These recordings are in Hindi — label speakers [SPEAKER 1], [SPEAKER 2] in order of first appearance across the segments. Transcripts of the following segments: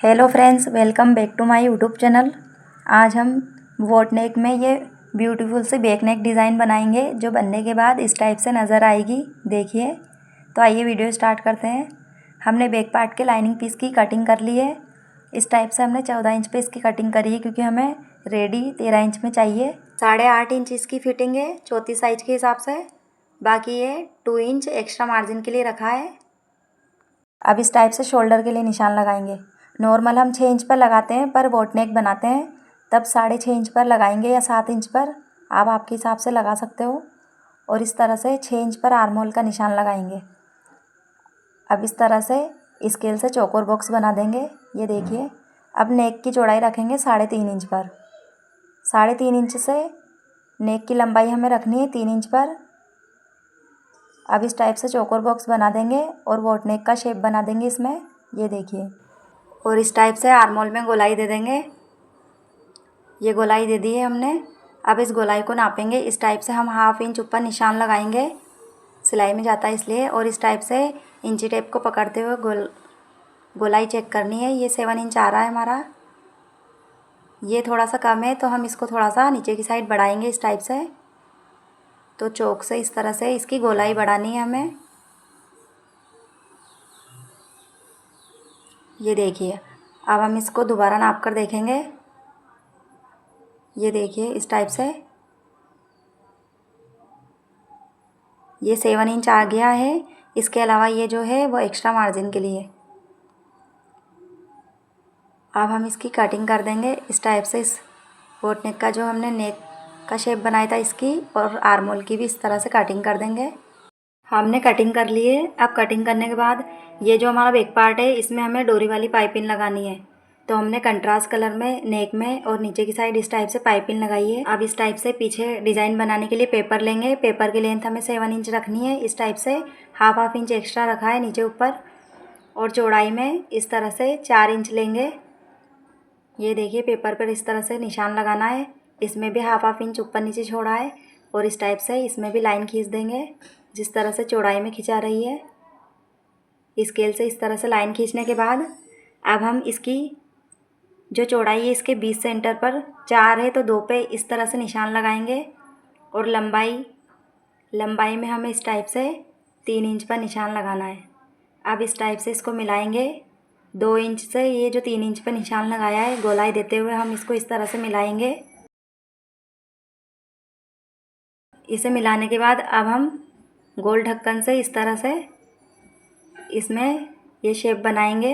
[SPEAKER 1] Hello friends, welcome back to my YouTube channel. आज हम बोट नेक में ये ब्यूटीफुल से बैक नेक डिज़ाइन बनाएंगे, जो बनने के बाद इस टाइप से नज़र आएगी। देखिए, तो आइए वीडियो स्टार्ट करते हैं। हमने बैक पार्ट के लाइनिंग पीस की कटिंग कर ली है। इस टाइप से हमने 14 इंच पे इसकी कटिंग करी है, क्योंकि हमें रेडी 13 इंच में चाहिए। 8.5 इंच इसकी फिटिंग है चौथी साइज के हिसाब से। बाकी ये 2 इंच एक्स्ट्रा मार्जिन के लिए रखा है। अब इस टाइप से शोल्डर के लिए निशान लगाएंगे। नॉर्मल हम 6 इंच पर लगाते हैं, पर बोट नेक बनाते हैं तब 6.5 इंच पर लगाएंगे या 7 इंच पर, आप आपके हिसाब से लगा सकते हो। और इस तरह से 6 इंच पर आर्म होल का निशान लगाएंगे। अब इस तरह से स्केल से चौकोर बॉक्स बना देंगे। ये देखिए, अब नेक की चौड़ाई रखेंगे 3.5 इंच पर। 3.5 इंच से नेक की लंबाई हमें रखनी है 3 इंच पर। अब इस टाइप से चौकोर बॉक्स बना देंगे और बोट नेक का शेप बना देंगे इसमें। ये देखिए, और इस टाइप से आर्म होल में गोलाई दे देंगे। ये गोलाई दे दी है हमने। अब इस गोलाई को नापेंगे। इस टाइप से हम 1/2 इंच ऊपर निशान लगाएंगे, सिलाई में जाता है इसलिए। और इस टाइप से इंची टेप को पकड़ते हुए गोलाई चेक करनी है। ये 7 इंच आ रहा है हमारा। ये थोड़ा सा कम है, तो हम इसको थोड़ा सा नीचे की साइड बढ़ाएंगे इस टाइप से। तो चौक से इस तरह से इसकी गोलाई बढ़ानी है हमें। ये देखिए, अब हम इसको दोबारा नाप कर देखेंगे। ये देखिए, इस टाइप से ये 7 इंच आ गया है। इसके अलावा ये जो है वो एक्स्ट्रा मार्जिन के लिए। अब हम इसकी कटिंग कर देंगे इस टाइप से। इस बोट नेक का जो हमने नेक का शेप बनाया था इसकी, और आर्म होल की भी इस तरह से कटिंग कर देंगे। हमने कटिंग कर ली है। अब कटिंग करने के बाद ये जो हमारा बैक पार्ट है, इसमें हमें डोरी वाली पाइपिंग लगानी है। तो हमने कंट्रास्ट कलर में नेक में और नीचे की साइड इस टाइप से पाइपिंग लगाई है। अब इस टाइप से पीछे डिज़ाइन बनाने के लिए पेपर लेंगे। पेपर की लेंथ हमें 7 इंच रखनी है। इस टाइप से हाफ इंच एक्स्ट्रा रखा है नीचे ऊपर। और चौड़ाई में इस तरह से 4 इंच लेंगे। ये देखिए, पेपर पर इस तरह से निशान लगाना है। इसमें भी हाफ इंच ऊपर नीचे छोड़ा है। और इस टाइप से इसमें भी लाइन खींच देंगे, जिस तरह से चौड़ाई में खिंचा रही है। स्केल से इस तरह से लाइन खींचने के बाद अब हम इसकी जो चौड़ाई है इसके 20 सेंटर पर 4 है, तो 2 पे इस तरह से निशान लगाएंगे। और लंबाई में हमें इस टाइप से 3 इंच पर निशान लगाना है। अब इस टाइप से इसको मिलाएंगे। 2 इंच से ये जो 3 इंच पर निशान लगाया है, गोलाई देते हुए हम इसको इस तरह से मिलाएंगे। इसे मिलाने के बाद अब हम गोल ढक्कन से इस तरह से इसमें ये शेप बनाएंगे।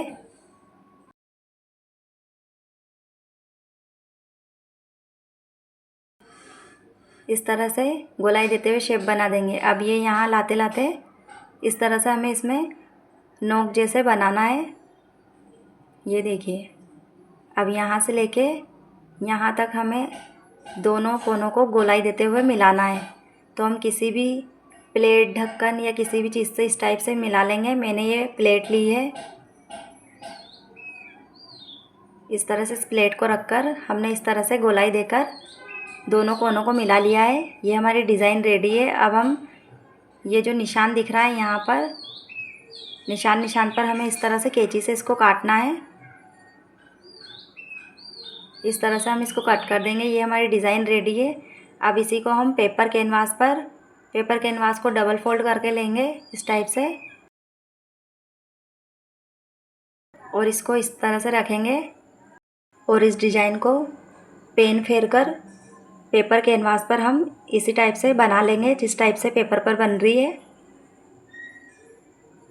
[SPEAKER 1] इस तरह से गोलाई देते हुए शेप बना देंगे। अब ये यहाँ लाते लाते इस तरह से हमें इसमें नोक जैसे बनाना है। ये देखिए, अब यहाँ से लेके यहाँ तक हमें दोनों कोनों को गोलाई देते हुए मिलाना है। तो हम किसी भी प्लेट, ढक्कन या किसी भी चीज़ से इस टाइप से मिला लेंगे। मैंने ये प्लेट ली है। इस तरह से इस प्लेट को रखकर हमने इस तरह से गोलाई देकर दोनों कोनों को मिला लिया है। ये हमारी डिज़ाइन रेडी है। अब हम ये जो निशान दिख रहा है यहाँ पर, निशान पर हमें इस तरह से कैंची से इसको काटना है। इस तरह से हम इसको कट कर देंगे। ये हमारी डिज़ाइन रेडी है। अब इसी को हम पेपर कैनवास को डबल फोल्ड करके लेंगे इस टाइप से, और इसको इस तरह से रखेंगे। और इस डिज़ाइन को पेन फेर कर पेपर कैनवास पर हम इसी टाइप से बना लेंगे, जिस टाइप से पेपर पर बन रही है।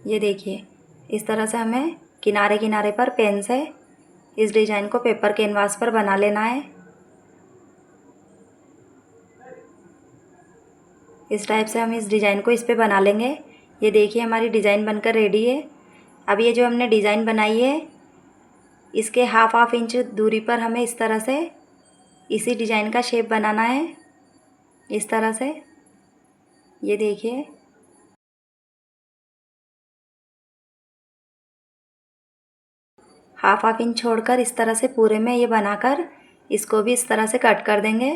[SPEAKER 1] ये देखिए, इस तरह से हमें किनारे किनारे पर पेन से इस डिज़ाइन को पेपर कैनवास पर बना लेना है। इस टाइप से हम इस डिज़ाइन को इस पे बना लेंगे। ये देखिए, हमारी डिज़ाइन बनकर रेडी है। अब ये जो हमने डिज़ाइन बनाई है, इसके हाफ इंच दूरी पर हमें इस तरह से इसी डिज़ाइन का शेप बनाना है। इस तरह से ये देखिए, हाफ इंच छोड़कर इस तरह से पूरे में ये बनाकर इसको भी इस तरह से कट कर देंगे।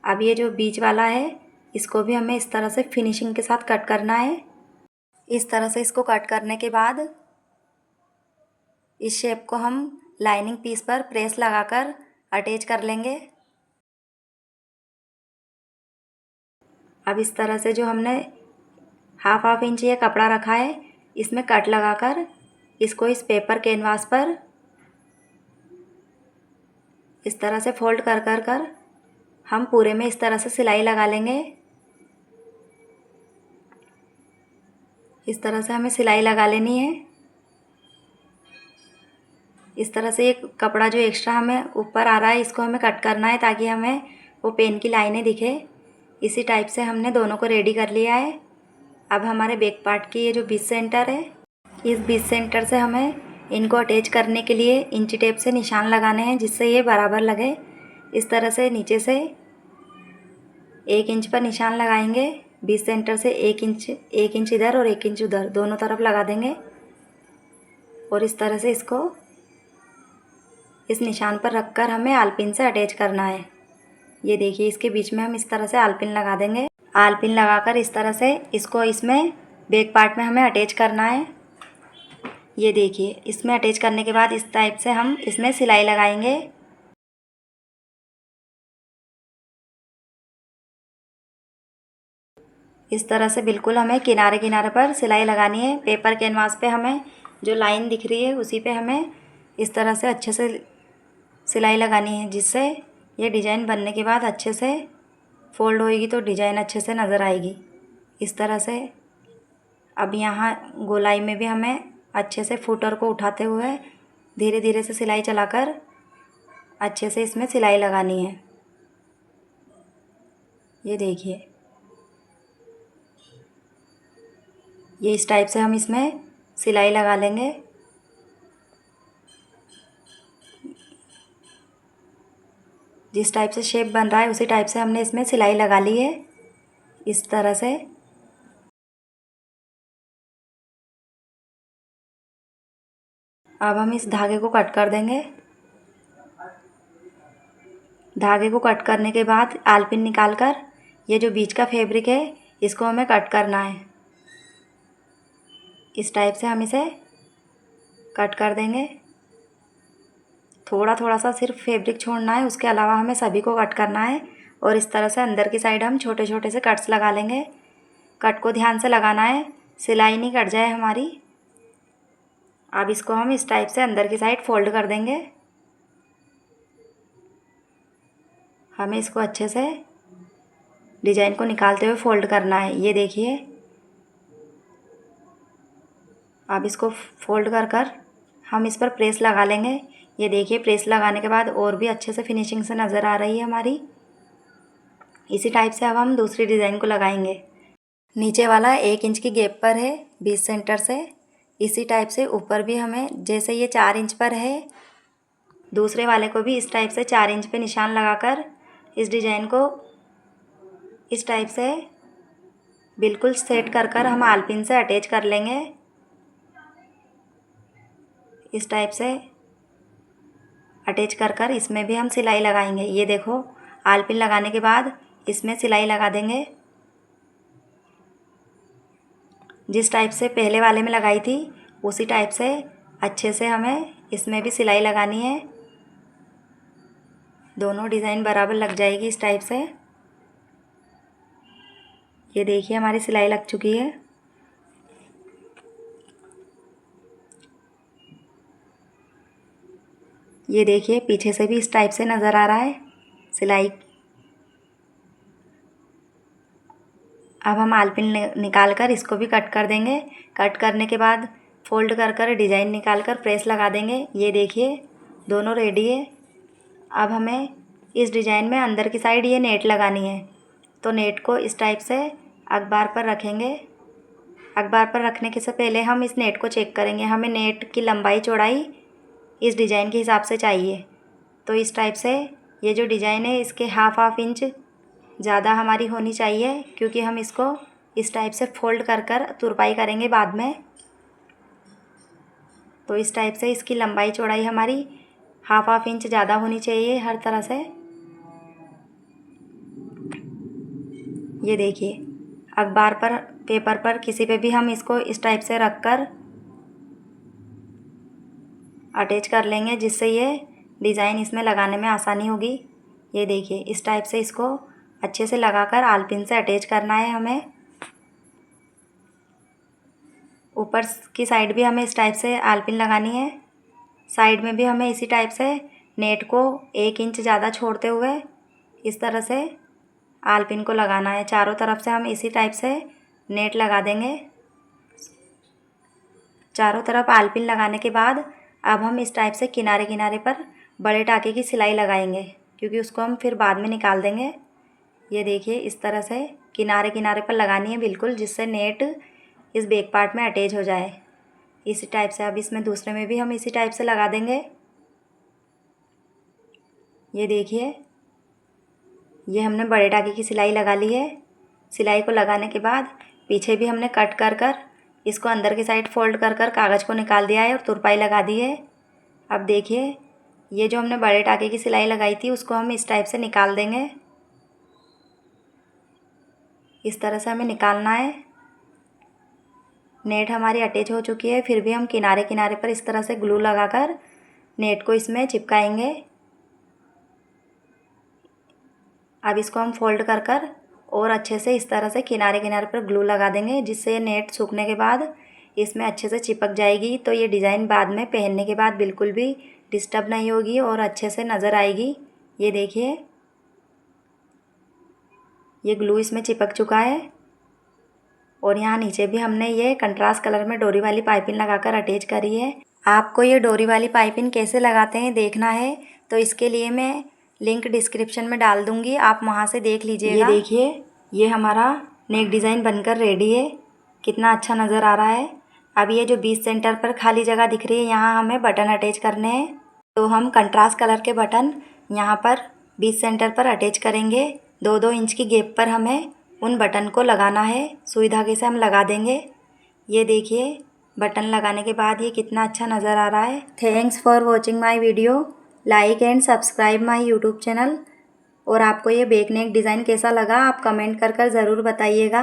[SPEAKER 1] अब ये जो बीच वाला है, इसको भी हमें इस तरह से फिनिशिंग के साथ कट करना है। इस तरह से इसको कट करने के बाद इस शेप को हम लाइनिंग पीस पर प्रेस लगाकर अटैच कर लेंगे। अब इस तरह से जो हमने हाफ इंच ये कपड़ा रखा है, इसमें कट लगाकर इसको इस पेपर कैनवास पर इस तरह से फोल्ड कर कर कर हम पूरे में इस तरह से सिलाई लगा लेंगे। इस तरह से हमें सिलाई लगा लेनी है। इस तरह से एक कपड़ा जो एक्स्ट्रा हमें ऊपर आ रहा है, इसको हमें कट करना है ताकि हमें वो पेन की लाइनें दिखे। इसी टाइप से हमने दोनों को रेडी कर लिया है। अब हमारे बैक पार्ट की ये जो बीच सेंटर है, इस बीच सेंटर से हमें इनको अटैच करने के लिए इंची टेप से निशान लगाने हैं, जिससे ये बराबर लगे। इस तरह से नीचे से 1 इंच पर निशान लगाएंगे। बीच सेंटर से 1 इंच इधर और 1 इंच उधर दोनों तरफ लगा देंगे और इस तरह से इसको इस निशान पर रखकर हमें आलपिन से अटैच करना है। ये देखिए, इसके बीच में हम इस तरह से आलपिन लगा देंगे। आलपिन लगाकर इस तरह से इसको इसमें बैक पार्ट में हमें अटैच करना है। ये देखिए, इसमें अटैच करने के बाद इस टाइप से हम इसमें सिलाई लगाएंगे। इस तरह से बिल्कुल हमें किनारे किनारे पर सिलाई लगानी है। पेपर कैनवास पे हमें जो लाइन दिख रही है उसी पे हमें इस तरह से अच्छे से सिलाई लगानी है, जिससे ये डिज़ाइन बनने के बाद अच्छे से फोल्ड होएगी तो डिज़ाइन अच्छे से नज़र आएगी। इस तरह से अब यहाँ गोलाई में भी हमें अच्छे से फुटर को उठाते हुए धीरे धीरे से सिलाई चलाकर अच्छे से इसमें सिलाई लगानी है। ये देखिए, ये इस टाइप से हम इसमें सिलाई लगा लेंगे। जिस टाइप से शेप बन रहा है उसी टाइप से हमने इसमें सिलाई लगा ली है। इस तरह से अब हम इस धागे को कट कर देंगे। धागे को कट करने के बाद आलपिन निकालकर ये जो बीच का फैब्रिक है इसको हमें कट करना है। इस टाइप से हम इसे कट कर देंगे। थोड़ा थोड़ा सा सिर्फ फैब्रिक छोड़ना है, उसके अलावा हमें सभी को कट करना है। और इस तरह से अंदर की साइड हम छोटे छोटे से कट्स लगा लेंगे। कट को ध्यान से लगाना है, सिलाई नहीं कट जाए हमारी। अब इसको हम इस टाइप से अंदर की साइड फोल्ड कर देंगे। हमें इसको अच्छे से डिजाइन को निकालते हुए फोल्ड करना है। ये देखिए, अब इसको फोल्ड कर कर हम इस पर प्रेस लगा लेंगे। ये देखिए, प्रेस लगाने के बाद और भी अच्छे से फिनिशिंग से नज़र आ रही है हमारी। इसी टाइप से अब हम दूसरी डिज़ाइन को लगाएंगे। नीचे वाला 1 इंच की गैप पर है बीच सेंटर से। इसी टाइप से ऊपर भी हमें, जैसे ये 4 इंच पर है, दूसरे वाले को भी इस टाइप से 4 इंच पे निशान लगाकर इस डिज़ाइन को इस टाइप से बिल्कुल सेट कर कर हम आलपिन से अटैच कर लेंगे। इस टाइप से अटैच कर कर इसमें भी हम सिलाई लगाएंगे। ये देखो, आलपिन लगाने के बाद इसमें सिलाई लगा देंगे। जिस टाइप से पहले वाले में लगाई थी उसी टाइप से अच्छे से हमें इसमें भी सिलाई लगानी है। दोनों डिज़ाइन बराबर लग जाएगी इस टाइप से। ये देखिए, हमारी सिलाई लग चुकी है। ये देखिए, पीछे से भी इस टाइप से नज़र आ रहा है सिलाई। अब हम आलपिन निकाल कर इसको भी कट कर देंगे। कट करने के बाद फोल्ड कर कर डिज़ाइन निकाल कर प्रेस लगा देंगे। ये देखिए, दोनों रेडी है। अब हमें इस डिज़ाइन में अंदर की साइड ये नेट लगानी है, तो नेट को इस टाइप से अखबार पर रखेंगे। अखबार पर रखने के से पहले हम इस नेट को चेक करेंगे। हमें नेट की लंबाई चौड़ाई इस डिज़ाइन के हिसाब से चाहिए। तो इस टाइप से ये जो डिज़ाइन है इसके हाफ इंच ज़्यादा हमारी होनी चाहिए, क्योंकि हम इसको इस टाइप से फोल्ड कर कर तुरपाई करेंगे बाद में। तो इस टाइप से इसकी लंबाई चौड़ाई हमारी हाफ इंच ज़्यादा होनी चाहिए हर तरह से। ये देखिए, अखबार पर, पेपर पर, किसी पे भी हम इसको इस टाइप से रख कर अटैच कर लेंगे, जिससे ये डिज़ाइन इसमें लगाने में आसानी होगी। ये देखिए, इस टाइप से इसको अच्छे से लगाकर आलपिन से अटैच करना है हमें। ऊपर की साइड भी हमें इस टाइप से आलपिन लगानी है। साइड में भी हमें इसी टाइप से नेट को 1 इंच ज़्यादा छोड़ते हुए इस तरह से आलपिन को लगाना है। चारों तरफ से हम इसी टाइप से नेट लगा देंगे। चारों तरफ आलपिन लगाने के बाद अब हम इस टाइप से किनारे किनारे पर बड़े टाके की सिलाई लगाएंगे, क्योंकि उसको हम फिर बाद में निकाल देंगे। ये देखिए, इस तरह से किनारे किनारे पर लगानी है बिल्कुल, जिससे नेट इस बैक पार्ट में अटैच हो जाए। इसी टाइप से अब इसमें दूसरे में भी हम इसी टाइप से लगा देंगे। ये देखिए, ये हमने बड़े टाके की सिलाई लगा ली है। सिलाई को लगाने के बाद पीछे भी हमने कट कर कर इसको अंदर की साइड फोल्ड कर कर कागज़ को निकाल दिया है और तुरपाई लगा दी है। अब देखिए, ये जो हमने बड़े टाके की सिलाई लगाई थी उसको हम इस टाइप से निकाल देंगे। इस तरह से हमें निकालना है। नेट हमारी अटैच हो चुकी है, फिर भी हम किनारे किनारे पर इस तरह से ग्लू लगाकर नेट को इसमें चिपकाएंगे। अब इसको हम फोल्ड कर कर और अच्छे से इस तरह से किनारे किनारे पर ग्लू लगा देंगे, जिससे ये नेट सूखने के बाद इसमें अच्छे से चिपक जाएगी। तो ये डिज़ाइन बाद में पहनने के बाद बिल्कुल भी डिस्टर्ब नहीं होगी और अच्छे से नज़र आएगी। ये देखिए, ये ग्लू इसमें चिपक चुका है और यहाँ नीचे भी हमने ये कंट्रास्ट कलर में डोरी वाली पाइपिंग लगाकर अटैच करी है। आपको ये डोरी वाली पाइपिंग कैसे लगाते हैं देखना है तो इसके लिए मैं लिंक डिस्क्रिप्शन में डाल दूँगी, आप वहाँ से देख लीजिएगा। ये देखिए, ये हमारा नेक डिज़ाइन बनकर रेडी है। कितना अच्छा नज़र आ रहा है। अब ये जो 20 सेंटर पर खाली जगह दिख रही है, यहाँ हमें बटन अटैच करने हैं। तो हम कंट्रास्ट कलर के बटन यहाँ पर 20 सेंटर पर अटैच करेंगे। 2-2 इंच की गैप पर हमें उन बटन को लगाना है। सुई धागे से हम लगा देंगे। ये देखिए, बटन लगाने के बाद ये कितना अच्छा नज़र आ रहा है। Thanks for watching my video. Like and subscribe my YouTube channel. और आपको ये बैक नेक डिज़ाइन कैसा लगा आप कमेंट कर ज़रूर बताइएगा।